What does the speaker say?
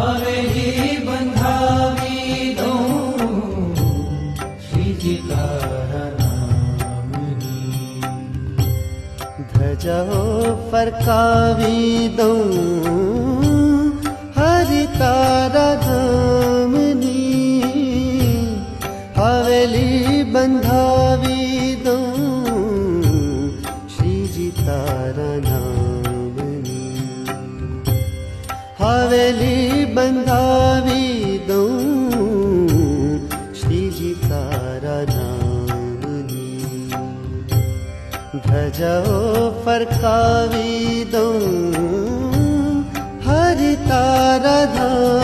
હવેલી બંધાવી દઉં શ્રીજી તારા નામની. ધજાઓ ફરકાવી દઉં હરિ તારા ધામની. હવેલી બંધાવી દઉં શ્રીજી તારા નામની. હવેલી બંધાવી દઉં શ્રીજી તારા નામની. ધજાઓ ફરકાવી દઉં હરિ તારા ધામ